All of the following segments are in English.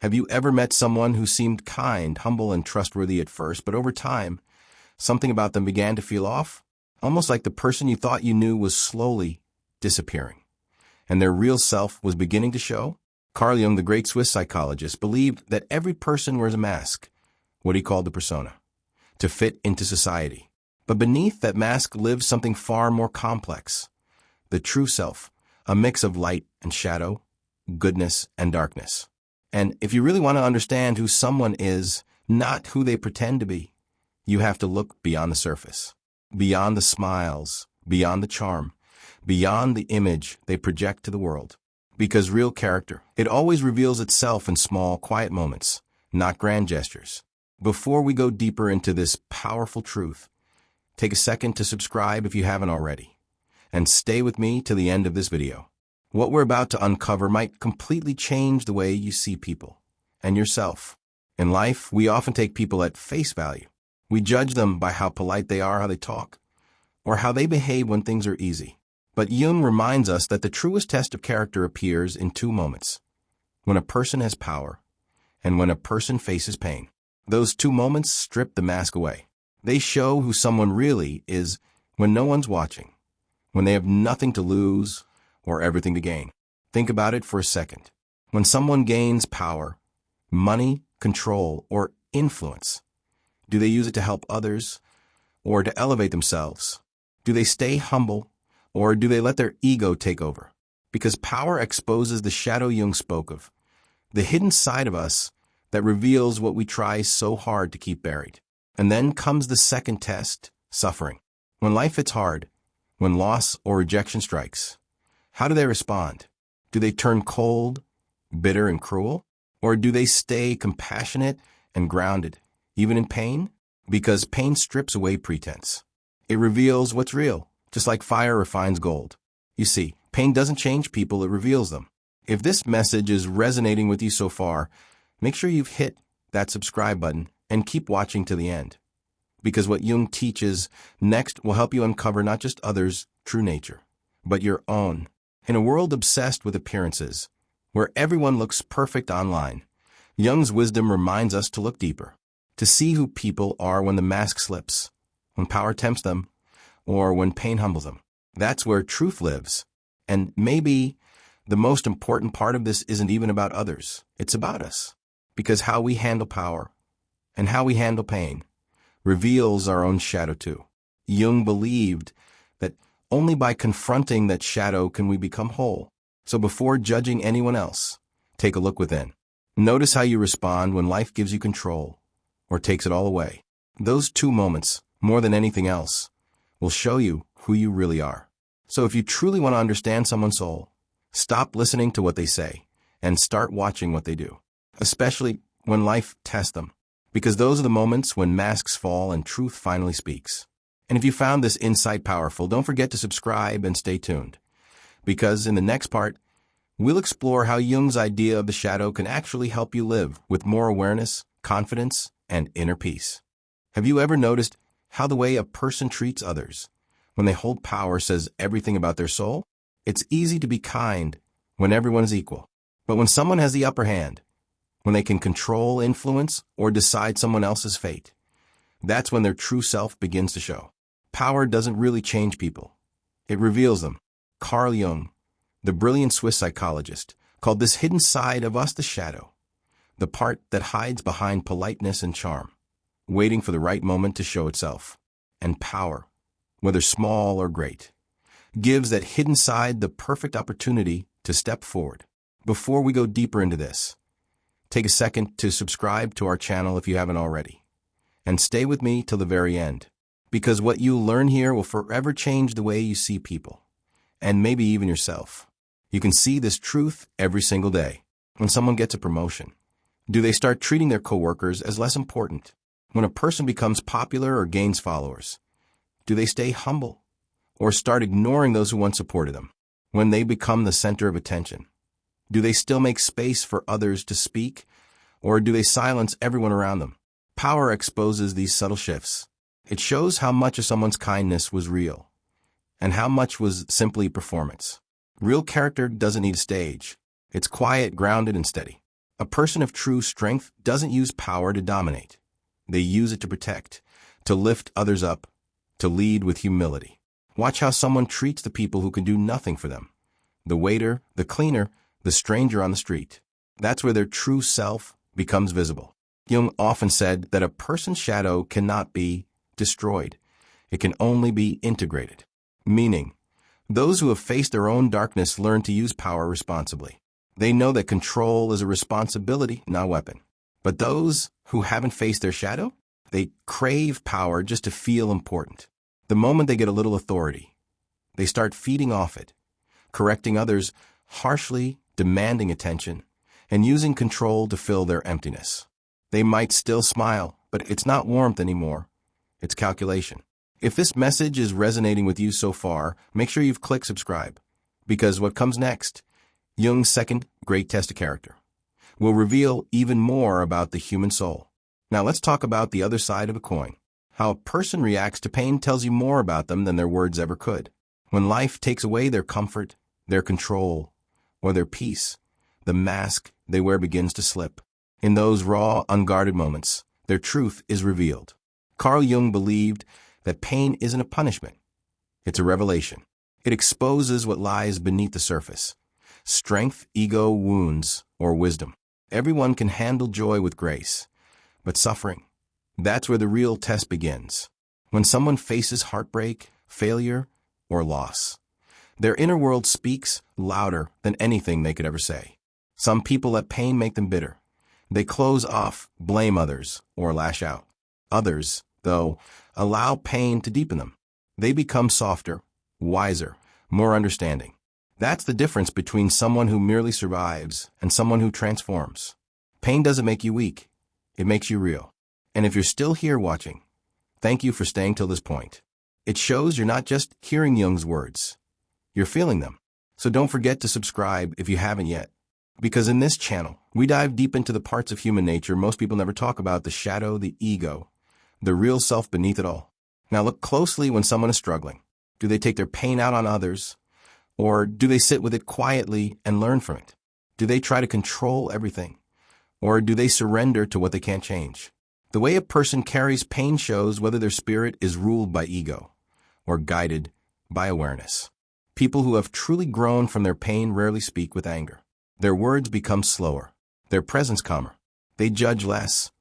Have you ever met someone who seemed kind, humble, and trustworthy at first, but over time, something about them began to feel off? Almost like the person you thought you knew was slowly disappearing, and their real self was beginning to show? Carl Jung, the great Swiss psychologist, believed that every person wears a mask, what he called the persona, to fit into society. But beneath that mask lives something far more complex, the true self, a mix of light and shadow, goodness and darkness. And if you really want to understand who someone is, not who they pretend to be, you have to look beyond the surface, beyond the smiles, beyond the charm, beyond the image they project to the world. Because real character, it always reveals itself in small, quiet moments, not grand gestures. Before we go deeper into this powerful truth, take a second to subscribe if you haven't already, and stay with me to the end of this video. What we're about to uncover might completely change the way you see people and yourself. In life, we often take people at face value. We judge them by how polite they are, how they talk, or how they behave when things are easy. But Jung reminds us that the truest test of character appears in two moments: when a person has power and when a person faces pain. Those two moments strip the mask away. They show who someone really is when no one's watching, when they have nothing to lose or everything to gain. Think about it for a second. When someone gains power, money, control, or influence, do they use it to help others or to elevate themselves? Do they stay humble or do they let their ego take over? Because power exposes the shadow Jung spoke of, the hidden side of us that reveals what we try so hard to keep buried. And then comes the second test, suffering. When life hits hard, when loss or rejection strikes, how do they respond? Do they turn cold, bitter, and cruel? Or do they stay compassionate and grounded, even in pain? Because pain strips away pretense. It reveals what's real, just like fire refines gold. You see, pain doesn't change people, it reveals them. If this message is resonating with you so far, make sure you've hit that subscribe button and keep watching to the end. Because what Jung teaches next will help you uncover not just others' true nature, but your own. In a world obsessed with appearances, where everyone looks perfect online, Jung's wisdom reminds us to look deeper, to see who people are when the mask slips, when power tempts them, or when pain humbles them. That's where truth lives. And maybe the most important part of this isn't even about others. It's about us. Because how we handle power and how we handle pain reveals our own shadow too. Jung believed that only by confronting that shadow can we become whole. So before judging anyone else, take a look within. Notice how you respond when life gives you control or takes it all away. Those two moments, more than anything else, will show you who you really are. So if you truly want to understand someone's soul, stop listening to what they say and start watching what they do, especially when life tests them, because those are the moments when masks fall and truth finally speaks. And if you found this insight powerful, don't forget to subscribe and stay tuned, because in the next part, we'll explore how Jung's idea of the shadow can actually help you live with more awareness, confidence, and inner peace. Have you ever noticed how the way a person treats others when they hold power says everything about their soul? It's easy to be kind when everyone is equal, but when someone has the upper hand, when they can control, influence, or decide someone else's fate, that's when their true self begins to show. Power doesn't really change people. It reveals them. Carl Jung, the brilliant Swiss psychologist, called this hidden side of us the shadow, the part that hides behind politeness and charm, waiting for the right moment to show itself. And power, whether small or great, gives that hidden side the perfect opportunity to step forward. Before we go deeper into this, take a second to subscribe to our channel if you haven't already, and stay with me till the very end, because what you learn here will forever change the way you see people, and maybe even yourself. You can see this truth every single day. When someone gets a promotion, do they start treating their coworkers as less important? When a person becomes popular or gains followers, do they stay humble or start ignoring those who once supported them? When they become the center of attention, do they still make space for others to speak, or do they silence everyone around them? Power exposes these subtle shifts. It shows how much of someone's kindness was real, and how much was simply performance. Real character doesn't need a stage. It's quiet, grounded, and steady. A person of true strength doesn't use power to dominate. They use it to protect, to lift others up, to lead with humility. Watch how someone treats the people who can do nothing for them. The waiter, the cleaner, the stranger on the street. That's where their true self becomes visible. Jung often said that a person's shadow cannot be destroyed. It can only be integrated. Meaning, those who have faced their own darkness learn to use power responsibly. They know that control is a responsibility, not a weapon. But those who haven't faced their shadow, they crave power just to feel important. The moment they get a little authority, they start feeding off it, correcting others harshly, demanding attention, and using control to fill their emptiness. They might still smile, but it's not warmth anymore. It's calculation. If this message is resonating with you so far, make sure you've clicked subscribe, because what comes next, Jung's second great test of character, will reveal even more about the human soul. Now let's talk about the other side of a coin. How a person reacts to pain tells you more about them than their words ever could. When life takes away their comfort, their control, or their peace, the mask they wear begins to slip. In those raw, unguarded moments, their truth is revealed. Carl Jung believed that pain isn't a punishment. It's a revelation. It exposes what lies beneath the surface. Strength, ego, wounds, or wisdom. Everyone can handle joy with grace, but suffering, that's where the real test begins. When someone faces heartbreak, failure, or loss, their inner world speaks louder than anything they could ever say. Some people let pain make them bitter. They close off, blame others, or lash out. Others, though, allow pain to deepen them. They become softer, wiser, more understanding. That's the difference between someone who merely survives and someone who transforms. Pain doesn't make you weak. It makes you real. And if you're still here watching, thank you for staying till this point. It shows you're not just hearing Jung's words. You're feeling them. So don't forget to subscribe if you haven't yet. Because in this channel, we dive deep into the parts of human nature most people never talk about: the shadow, the ego, the real self beneath it all. Now look closely when someone is struggling. Do they take their pain out on others? Or do they sit with it quietly and learn from it? Do they try to control everything? Or do they surrender to what they can't change? The way a person carries pain shows whether their spirit is ruled by ego or guided by awareness. People who have truly grown from their pain rarely speak with anger. Their words become slower, their presence calmer. They judge less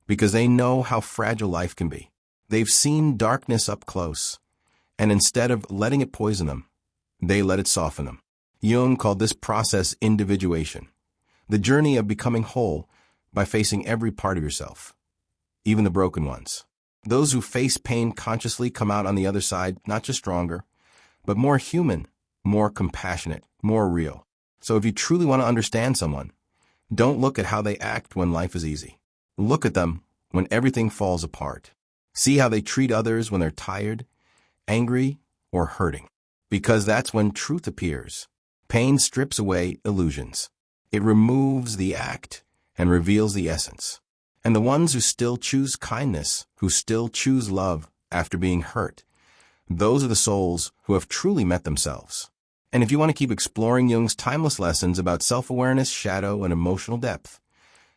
because they know how fragile life can be. They've seen darkness up close, and instead of letting it poison them, they let it soften them. Jung called this process individuation, the journey of becoming whole by facing every part of yourself, even the broken ones. Those who face pain consciously come out on the other side not just stronger, but more human, more compassionate, more real. So if you truly want to understand someone, don't look at how they act when life is easy. Look at them when everything falls apart. See how they treat others when they're tired, angry, or hurting. Because that's when truth appears. Pain strips away illusions. It removes the act and reveals the essence. And the ones who still choose kindness, who still choose love after being hurt, those are the souls who have truly met themselves. And if you want to keep exploring Jung's timeless lessons about self-awareness, shadow, and emotional depth,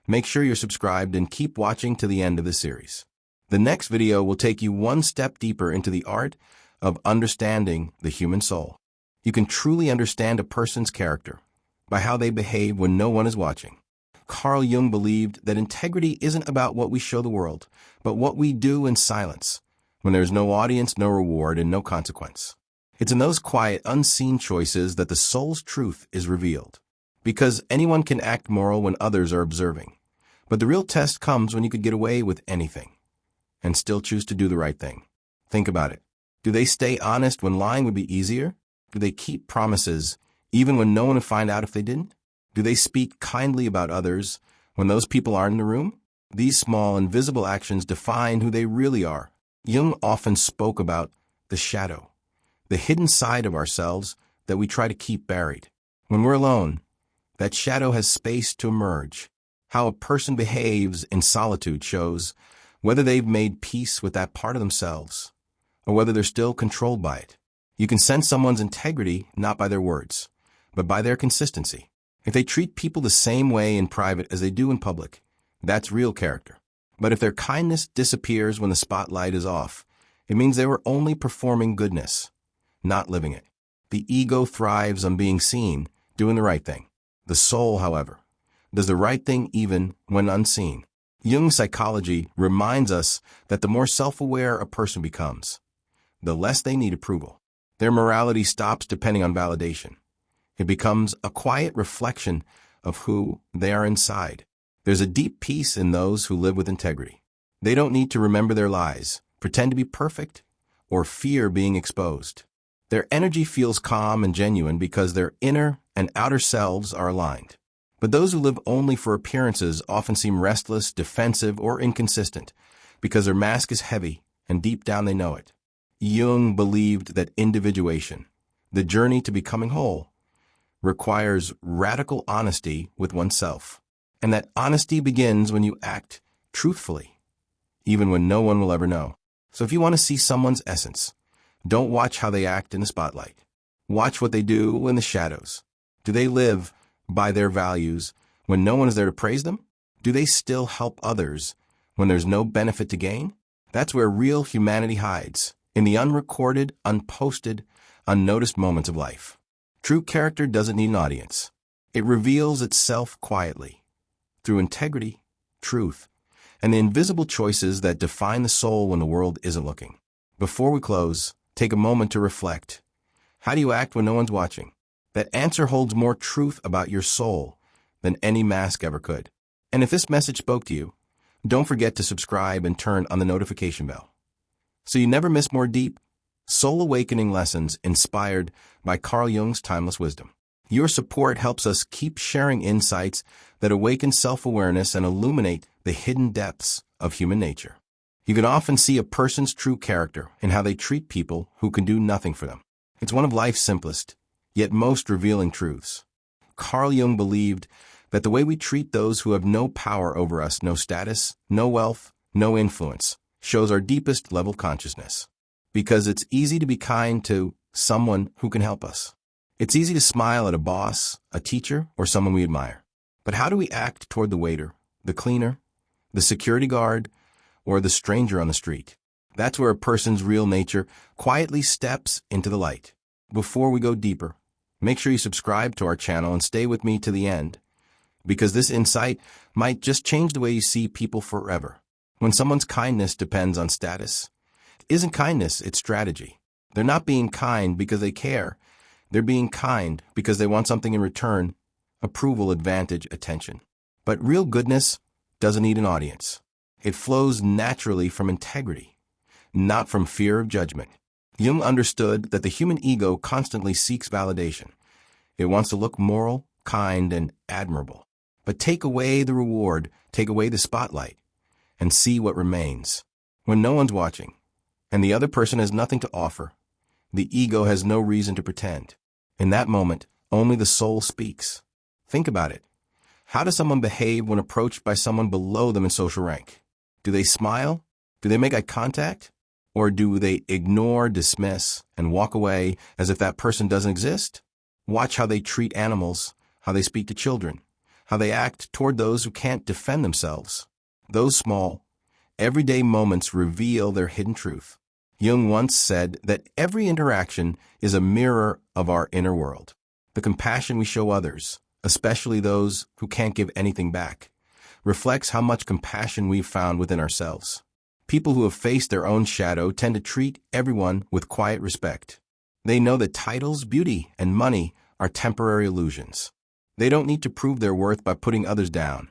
make sure you're subscribed and keep watching to the end of the series. The next video will take you one step deeper into the art of understanding the human soul. You can truly understand a person's character by how they behave when no one is watching. Carl Jung believed that integrity isn't about what we show the world, but what we do in silence, when there's no audience, no reward, and no consequence. It's in those quiet, unseen choices that the soul's truth is revealed. Because anyone can act moral when others are observing. But the real test comes when you could get away with anything and still choose to do the right thing. Think about it. Do they stay honest when lying would be easier? Do they keep promises even when no one would find out if they didn't? Do they speak kindly about others when those people aren't in the room? These small, invisible actions define who they really are. Jung often spoke about the shadow, the hidden side of ourselves that we try to keep buried. When we're alone, that shadow has space to emerge. How a person behaves in solitude shows whether they've made peace with that part of themselves or whether they're still controlled by it. You can sense someone's integrity not by their words, but by their consistency. If they treat people the same way in private as they do in public, that's real character. But if their kindness disappears when the spotlight is off, it means they were only performing goodness, not living it. The ego thrives on being seen, doing the right thing. The soul, however, does the right thing even when unseen. Jung's psychology reminds us that the more self-aware a person becomes, the less they need approval. Their morality stops depending on validation. It becomes a quiet reflection of who they are inside. There's a deep peace in those who live with integrity. They don't need to remember their lies, pretend to be perfect, or fear being exposed. Their energy feels calm and genuine because their inner and outer selves are aligned. But those who live only for appearances often seem restless, defensive, or inconsistent because their mask is heavy and deep down they know it. Jung believed that individuation, the journey to becoming whole, requires radical honesty with oneself, and that honesty begins when you act truthfully, even when no one will ever know. So if you want to see someone's essence, don't watch how they act in the spotlight. Watch what they do in the shadows. Do they live by their values when no one is there to praise them? Do they still help others when there's no benefit to gain? That's where real humanity hides, in the unrecorded, unposted, unnoticed moments of life. True character doesn't need an audience. It reveals itself quietly, through integrity, truth, and the invisible choices that define the soul when the world isn't looking. Before we close, take a moment to reflect. How do you act when no one's watching? That answer holds more truth about your soul than any mask ever could. And if this message spoke to you, don't forget to subscribe and turn on the notification bell, so you never miss more deep, soul-awakening lessons inspired by Carl Jung's timeless wisdom. Your support helps us keep sharing insights that awaken self-awareness and illuminate the hidden depths of human nature. You can often see a person's true character in how they treat people who can do nothing for them. It's one of life's simplest, yet most revealing truths. Carl Jung believed that the way we treat those who have no power over us, no status, no wealth, no influence, shows our deepest level consciousness. Because it's easy to be kind to someone who can help us. It's easy to smile at a boss, a teacher, or someone we admire. But how do we act toward the waiter, the cleaner, the security guard, or the stranger on the street? That's where a person's real nature quietly steps into the light. Before we go deeper, make sure you subscribe to our channel and stay with me to the end, because this insight might just change the way you see people forever. When someone's kindness depends on status, it isn't kindness, it's strategy. They're not being kind because they care. They're being kind because they want something in return: approval, advantage, attention. But real goodness doesn't need an audience. It flows naturally from integrity, not from fear of judgment. Jung understood that the human ego constantly seeks validation. It wants to look moral, kind, and admirable. But take away the reward, take away the spotlight, and see what remains. When no one's watching, and the other person has nothing to offer, the ego has no reason to pretend. In that moment, only the soul speaks. Think about it. How does someone behave when approached by someone below them in social rank? Do they smile? Do they make eye contact? Or do they ignore, dismiss, and walk away as if that person doesn't exist? Watch how they treat animals, how they speak to children, how they act toward those who can't defend themselves. Those small, everyday moments reveal their hidden truth. Jung once said that every interaction is a mirror of our inner world. The compassion we show others, especially those who can't give anything back, reflects how much compassion we've found within ourselves. People who have faced their own shadow tend to treat everyone with quiet respect. They know that titles, beauty, and money are temporary illusions. They don't need to prove their worth by putting others down,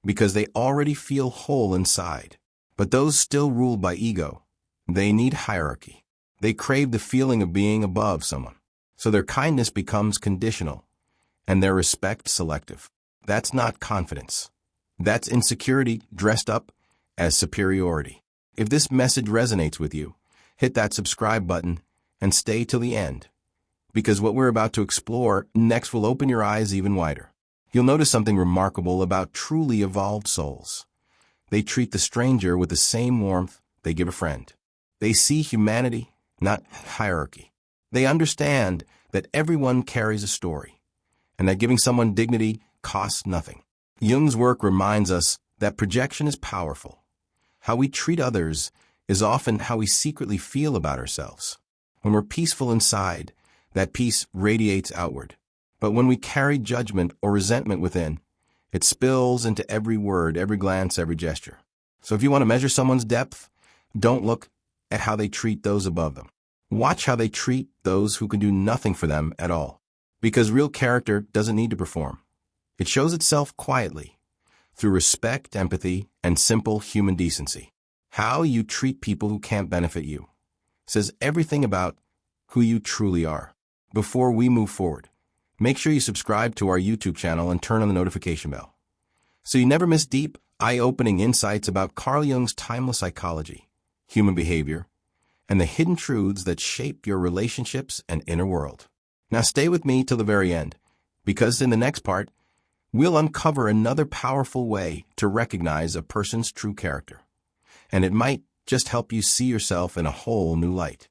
because they already feel whole inside. But those still ruled by ego, they need hierarchy. They crave the feeling of being above someone. So their kindness becomes conditional, and their respect selective. That's not confidence. That's insecurity dressed up as superiority. If this message resonates with you, hit that subscribe button and stay till the end, because what we're about to explore next will open your eyes even wider. You'll notice something remarkable about truly evolved souls. They treat the stranger with the same warmth they give a friend. They see humanity, not hierarchy. They understand that everyone carries a story, and that giving someone dignity costs nothing. Jung's work reminds us that projection is powerful. How we treat others is often how we secretly feel about ourselves. When we're peaceful inside, that peace radiates outward. But when we carry judgment or resentment within, it spills into every word, every glance, every gesture. So if you want to measure someone's depth, don't look at how they treat those above them. Watch how they treat those who can do nothing for them at all. Because real character doesn't need to perform. It shows itself quietly, through respect, empathy, and simple human decency. How you treat people who can't benefit you says everything about who you truly are. Before we move forward, make sure you subscribe to our YouTube channel and turn on the notification bell, so you never miss deep, eye-opening insights about Carl Jung's timeless psychology, human behavior, and the hidden truths that shape your relationships and inner world. Now stay with me till the very end, because in the next part, we'll uncover another powerful way to recognize a person's true character. And it might just help you see yourself in a whole new light.